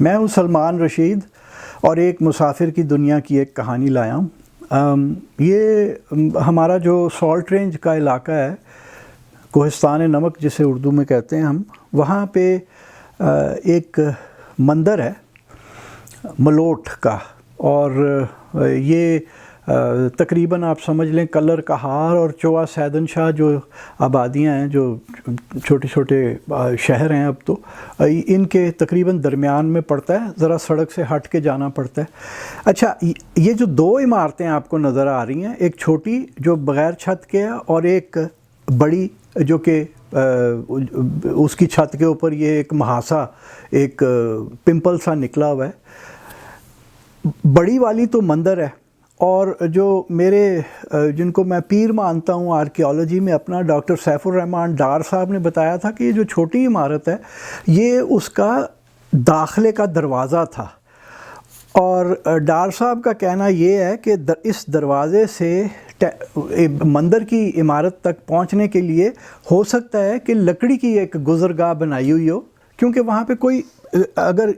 میں ہوں سلمان رشید اور ایک مسافر کی دنیا کی ایک کہانی لایا ہوں۔ یہ ہمارا جو سالٹ رینج کا علاقہ ہے، کوہستان نمک جسے اردو میں کہتے ہیں ہم، وہاں پہ ایک مندر ہے ملوٹ کا، اور یہ تقریباً آپ سمجھ لیں کلر کہار اور چوا سیدن شاہ جو آبادیاں ہیں، جو چھوٹے چھوٹے شہر ہیں اب تو، ان کے تقریباً درمیان میں پڑتا ہے، ذرا سڑک سے ہٹ کے جانا پڑتا ہے۔ اچھا، یہ جو دو عمارتیں آپ کو نظر آ رہی ہیں، ایک چھوٹی جو بغیر چھت کے ہے اور ایک بڑی جو کہ اس کی چھت کے اوپر یہ ایک محاسا، ایک پمپل سا نکلا ہوا ہے۔ بڑی والی تو مندر ہے، اور جو میرے جن کو میں پیر مانتا ہوں آرکیالوجی میں اپنا، ڈاکٹر سیف الرحمان ڈار صاحب نے بتایا تھا کہ یہ جو چھوٹی عمارت ہے یہ اس کا داخلے کا دروازہ تھا، اور ڈار صاحب کا کہنا یہ ہے کہ اس دروازے سے مندر کی عمارت تک پہنچنے کے لیے ہو سکتا ہے کہ لکڑی کی ایک گزرگاہ بنائی ہوئی ہو، کیونکہ وہاں پہ کوئی اگر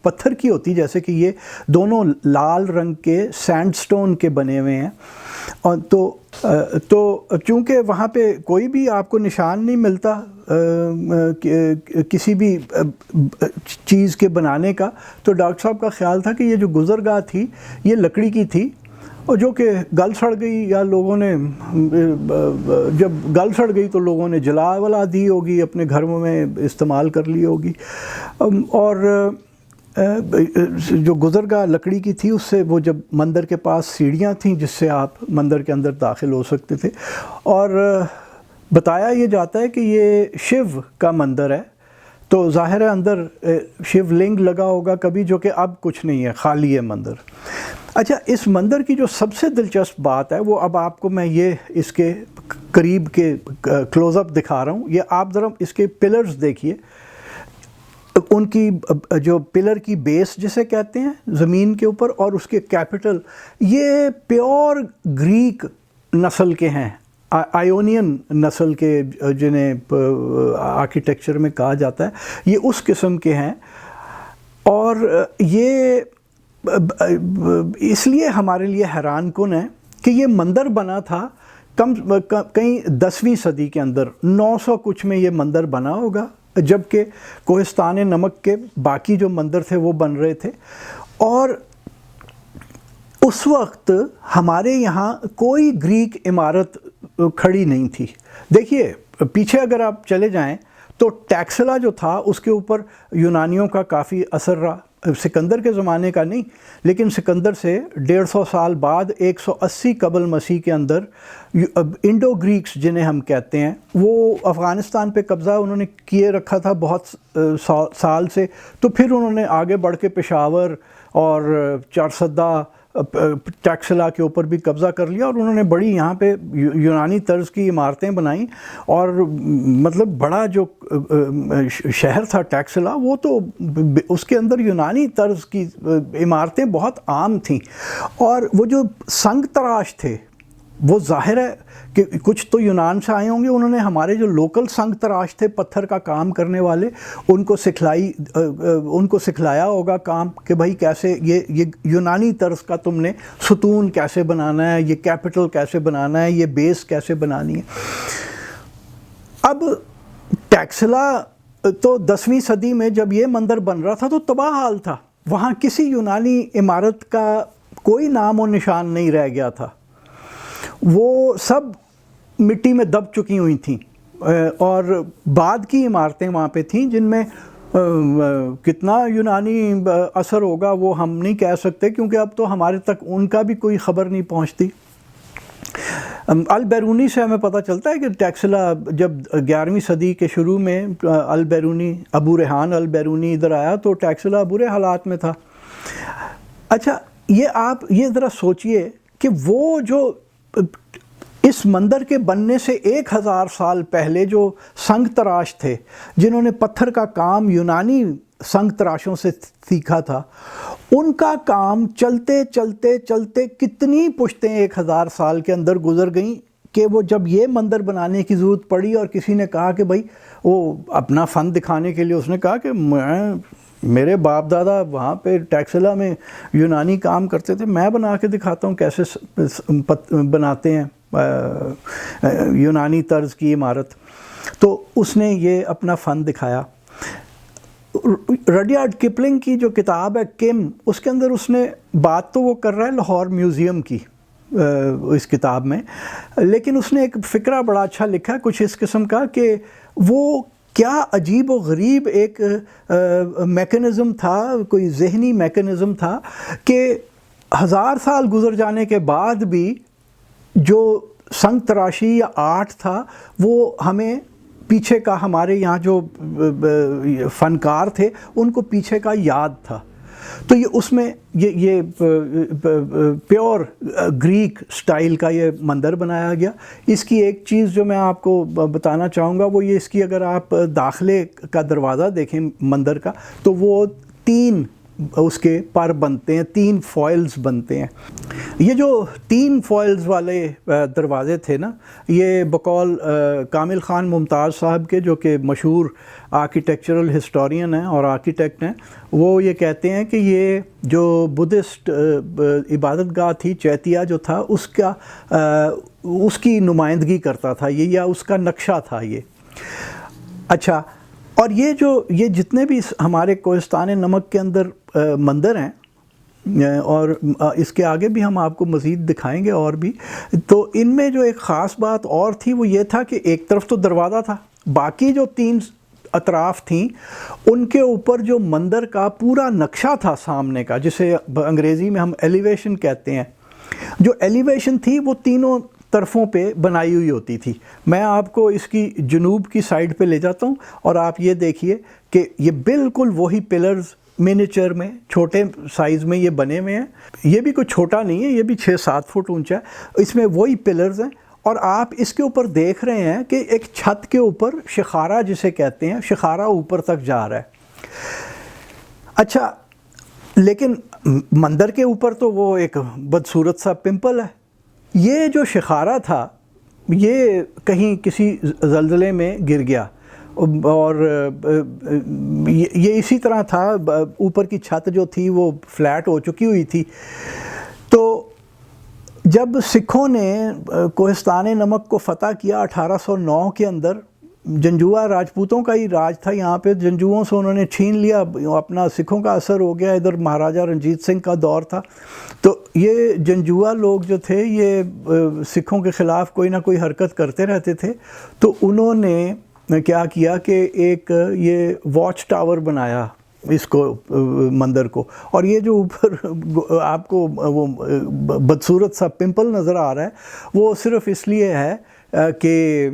پتھر کی ہوتی، جیسے کہ یہ دونوں لال رنگ کے سینڈ سٹون کے بنے ہوئے ہیں، اور تو چونکہ وہاں پہ کوئی بھی آپ کو نشان نہیں ملتا کسی بھی چیز کے بنانے کا، تو ڈاکٹر صاحب کا خیال تھا کہ یہ جو گزرگاہ تھی یہ لکڑی کی تھی، اور جو کہ گل سڑ گئی، یا لوگوں نے جب گل سڑ گئی تو لوگوں نے جلا ولا دی ہوگی، اپنے گھروں میں استعمال کر لی ہوگی، اور جو گزرگاہ لکڑی کی تھی اس سے وہ جب مندر کے پاس سیڑھیاں تھیں جس سے آپ مندر کے اندر داخل ہو سکتے تھے، اور بتایا یہ جاتا ہے کہ یہ شیو کا مندر ہے، تو ظاہر ہے اندر شیو لنگ لگا ہوگا کبھی، جو کہ اب کچھ نہیں ہے، خالی ہے مندر۔ اچھا، اس مندر کی جو سب سے دلچسپ بات ہے وہ اب آپ کو میں یہ اس کے قریب کے کلوز اپ دکھا رہا ہوں۔ یہ آپ ذرا اس کے پلرز دیکھیے، ان کی جو پلر کی بیس جسے کہتے ہیں زمین کے اوپر، اور اس کے کیپٹل، یہ پیور گریک نسل کے ہیں، آئونین نسل کے، جنہیں آرکیٹیکچر میں کہا جاتا ہے، یہ اس قسم کے ہیں، اور یہ اس لیے ہمارے لیے حیران کن ہے کہ یہ مندر بنا تھا کہیں 10ویں صدی کے اندر، 900 کچھ میں یہ مندر بنا ہوگا، جبکہ کوہستان نمک کے باقی جو مندر تھے وہ بن رہے تھے، اور اس وقت ہمارے یہاں کوئی گریک عمارت کھڑی نہیں تھی۔ دیکھیے پیچھے اگر آپ چلے جائیں تو ٹیکسلا جو تھا اس کے اوپر یونانیوں کا کافی اثر رہا، سکندر کے زمانے کا نہیں، لیکن سکندر سے 150 سال بعد 180 قبل مسیح کے اندر انڈو گریکس جنہیں ہم کہتے ہیں، وہ افغانستان پہ قبضہ انہوں نے کیے رکھا تھا بہت سال سے، تو پھر انہوں نے آگے بڑھ کے پشاور اور چارسدہ ٹیکسلا کے اوپر بھی قبضہ کر لیا، اور انہوں نے بڑی یہاں پہ یونانی طرز کی عمارتیں بنائیں، اور مطلب بڑا جو شہر تھا ٹیکسلا، وہ تو اس کے اندر یونانی طرز کی عمارتیں بہت عام تھیں، اور وہ جو سنگ تراش تھے وہ ظاہر ہے کہ کچھ تو یونان سے آئے ہوں گے، انہوں نے ہمارے جو لوکل سنگ تراش تھے پتھر کا کام کرنے والے، ان کو سکھلایا ہوگا کام کہ بھائی کیسے یہ یونانی طرز کا تم نے ستون کیسے بنانا ہے، یہ کیپٹل کیسے بنانا ہے، یہ بیس کیسے بنانی ہے۔ اب ٹیکسلا تو 10ویں صدی میں جب یہ مندر بن رہا تھا تو تباہ حال تھا، وہاں کسی یونانی عمارت کا کوئی نام و نشان نہیں رہ گیا تھا، وہ سب مٹی میں دب چکی ہوئی تھیں، اور بعد کی عمارتیں وہاں پہ تھیں جن میں کتنا یونانی اثر ہوگا وہ ہم نہیں کہہ سکتے، کیونکہ اب تو ہمارے تک ان کا بھی کوئی خبر نہیں پہنچتی۔ البیرونی سے ہمیں پتہ چلتا ہے کہ ٹیکسلا جب 11ویں صدی کے شروع میں البیرونی، ابو ریحان البیرونی ادھر آیا تو ٹیکسلا برے حالات میں تھا۔ اچھا، آپ یہ ذرا سوچئے کہ وہ جو اس مندر کے بننے سے 1000 سال پہلے جو سنگ تراش تھے، جنہوں نے پتھر کا کام یونانی سنگ تراشوں سے سیکھا تھا، ان کا کام چلتے چلتے چلتے کتنی پشتیں 1000 سال کے اندر گزر گئیں کہ وہ جب یہ مندر بنانے کی ضرورت پڑی اور کسی نے کہا کہ بھائی وہ اپنا فن دکھانے کے لیے اس نے کہا کہ میں میرے باپ دادا وہاں پہ ٹیکسلا میں یونانی کام کرتے تھے، میں بنا کے دکھاتا ہوں کیسے بناتے ہیں یونانی طرز کی عمارت. تو اس نے یہ اپنا فن دکھایا. رڈیارڈ کپلنگ کی جو کتاب ہے کم، اس کے اندر اس نے بات تو وہ کر رہا ہے لاہور میوزیم کی اس کتاب میں، لیکن اس نے ایک فقرہ بڑا اچھا لکھا ہے کچھ اس قسم کا کہ وہ کیا عجیب و غریب ایک میکنزم تھا، کوئی ذہنی میکنزم تھا کہ 1000 سال گزر جانے کے بعد بھی جو سنگ تراشی یا آرٹ تھا وہ ہمیں پیچھے کا، ہمارے یہاں جو فنکار تھے ان کو پیچھے کا یاد تھا. تو یہ اس میں یہ پیور گریک سٹائل کا یہ مندر بنایا گیا. اس کی ایک چیز جو میں آپ کو بتانا چاہوں گا وہ یہ، اس کی اگر آپ داخلے کا دروازہ دیکھیں مندر کا تو وہ 3 اس کے پر بنتے ہیں، 3 فوائلز بنتے ہیں. یہ جو 3 فوائلز والے دروازے تھے نا، یہ بقول کامل خان ممتاز صاحب کے، جو کہ مشہور آرکیٹیکچرل ہسٹورین ہیں اور آرکیٹیکٹ ہیں، وہ یہ کہتے ہیں کہ یہ جو بدھسٹ عبادت گاہ تھی چیتیا جو تھا اس کی نمائندگی کرتا تھا یہ، یا اس کا نقشہ تھا یہ. اچھا، اور یہ جتنے بھی ہمارے کوہستان نمک کے اندر مندر ہیں، اور اس کے آگے بھی ہم آپ کو مزید دکھائیں گے اور بھی، تو ان میں جو ایک خاص بات اور تھی وہ یہ تھا کہ ایک طرف تو دروازہ تھا، باقی جو 3 اطراف تھیں ان کے اوپر جو مندر کا پورا نقشہ تھا سامنے کا، جسے انگریزی میں ہم ایلیویشن کہتے ہیں. جو ایلیویشن تھی وہ تینوں طرفوں پہ بنائی ہوئی ہوتی تھی. میں آپ کو اس کی جنوب کی سائڈ پہ لے جاتا ہوں اور آپ یہ دیکھیے کہ یہ بالکل وہی پلرز منیچر میں چھوٹے سائز میں یہ بنے ہوئے ہیں. یہ بھی کوئی چھوٹا نہیں ہے، یہ بھی 6-7 فٹ اونچا ہے. اس میں وہی پلرز ہیں، اور آپ اس کے اوپر دیکھ رہے ہیں کہ ایک چھت کے اوپر شخارہ جسے کہتے ہیں، شخارہ اوپر تک جا رہا ہے. اچھا، لیکن مندر کے اوپر تو وہ ایک بدصورت سا پمپل ہے. یہ جو شخارہ تھا یہ کہیں کسی زلزلے میں گر گیا، اور یہ اسی طرح تھا، اوپر کی چھت جو تھی وہ فلیٹ ہو چکی ہوئی تھی. تو جب سکھوں نے کوہستان نمک کو فتح کیا 1809 کے اندر، جنجوا راجپوتوں کا ہی راج تھا یہاں پہ، جنجوؤں سے انہوں نے چھین لیا اپنا، سکھوں کا اثر ہو گیا، ادھر مہاراجہ رنجیت سنگھ کا دور تھا. تو یہ جنجوا لوگ جو تھے یہ سکھوں کے خلاف کوئی نہ کوئی حرکت کرتے رہتے تھے. تو انہوں نے کیا کیا کہ ایک یہ واچ ٹاور بنایا اس کو، مندر کو، اور یہ جو اوپر آپ کو وہ بدصورت سا پمپل نظر آ رہا ہے وہ صرف اس لیے ہے کہ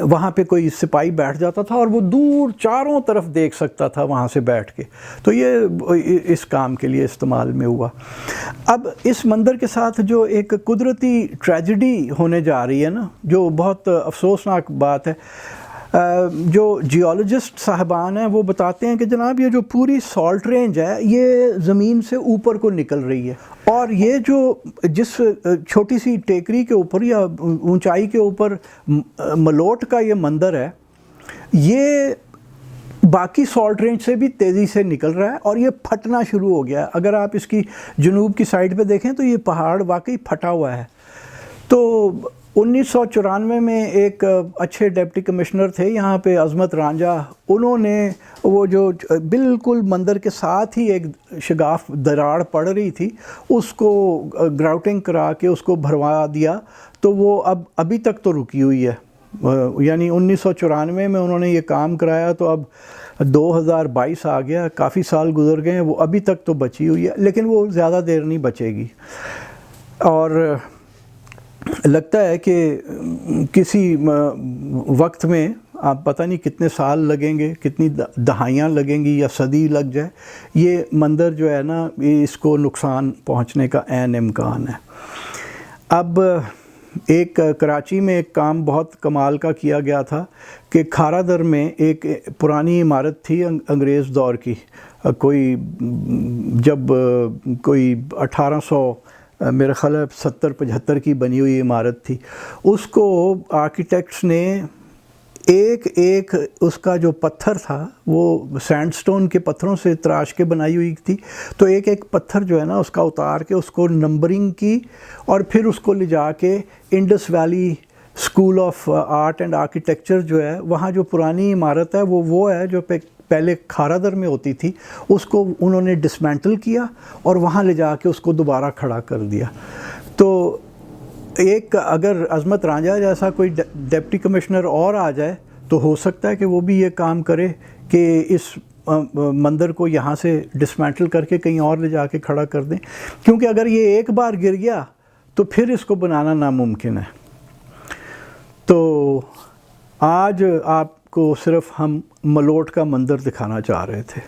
وہاں پہ کوئی سپاہی بیٹھ جاتا تھا اور وہ دور چاروں طرف دیکھ سکتا تھا وہاں سے بیٹھ کے. تو یہ اس کام کے لیے استعمال میں ہوا. اب اس مندر کے ساتھ جو ایک قدرتی ٹریجڈی ہونے جا رہی ہے نا، جو بہت افسوسناک بات ہے، جو جیولوجسٹ صاحبان ہیں وہ بتاتے ہیں کہ جناب یہ جو پوری سالٹ رینج ہے یہ زمین سے اوپر کو نکل رہی ہے، اور یہ جو جس چھوٹی سی ٹیکری کے اوپر یا اونچائی کے اوپر ملوٹ کا یہ مندر ہے، یہ باقی سالٹ رینج سے بھی تیزی سے نکل رہا ہے اور یہ پھٹنا شروع ہو گیا ہے. اگر آپ اس کی جنوب کی سائڈ پہ دیکھیں تو یہ پہاڑ واقعی پھٹا ہوا ہے. تو 1994 میں ایک اچھے ڈپٹی کمشنر تھے یہاں پہ، عظمت رانجھا، انہوں نے وہ جو بالکل مندر کے ساتھ ہی ایک شگاف دراڑ پڑ رہی تھی اس کو گراؤٹنگ کرا کے اس کو بھروا دیا. تو وہ ابھی تک تو رکی ہوئی ہے، یعنی 1994 میں انہوں نے یہ کام کرایا، تو اب 2022 آ گیا، کافی سال گزر گئے ہیں، وہ ابھی تک تو بچی ہوئی ہے، لیکن وہ زیادہ دیر نہیں بچے گی. اور لگتا ہے کہ کسی وقت میں آپ پتہ نہیں کتنے سال لگیں گے، کتنی دہائیاں لگیں گی یا صدی لگ جائے، یہ مندر جو ہے نا اس کو نقصان پہنچنے کا عین امکان ہے. اب ایک کراچی میں ایک کام بہت کمال کا کیا گیا تھا کہ کھارا در میں ایک پرانی عمارت تھی انگریز دور کی، کوئی جب کوئی 1800 میرے خیال ہے 70-75 کی بنی ہوئی عمارت تھی. اس کو آرکیٹیکٹس نے ایک ایک اس کا جو پتھر تھا وہ سینڈ سٹون کے پتھروں سے تراش کے بنائی ہوئی تھی، تو ایک ایک پتھر جو ہے نا اس کا اتار کے اس کو نمبرنگ کی، اور پھر اس کو لے جا کے Indus valley school of art and architecture جو ہے وہاں جو پرانی عمارت ہے وہ ہے جو پہلے کھارا در میں ہوتی تھی، اس کو انہوں نے ڈسمینٹل کیا اور وہاں لے جا کے اس کو دوبارہ کھڑا کر دیا۔ تو ایک اگر عظمت رانجھا جیسا کوئی ڈپٹی کمشنر اور آ جائے تو ہو سکتا ہے کہ وہ بھی یہ کام کرے کہ اس مندر کو یہاں سے ڈسمینٹل کر کے کہیں اور لے جا کے کھڑا کر دیں، کیونکہ اگر یہ ایک بار گر گیا تو پھر اس کو بنانا ناممکن ہے۔ تو آج آپ کو صرف ہم ملوٹ کا مندر دکھانا چاہ رہے تھے۔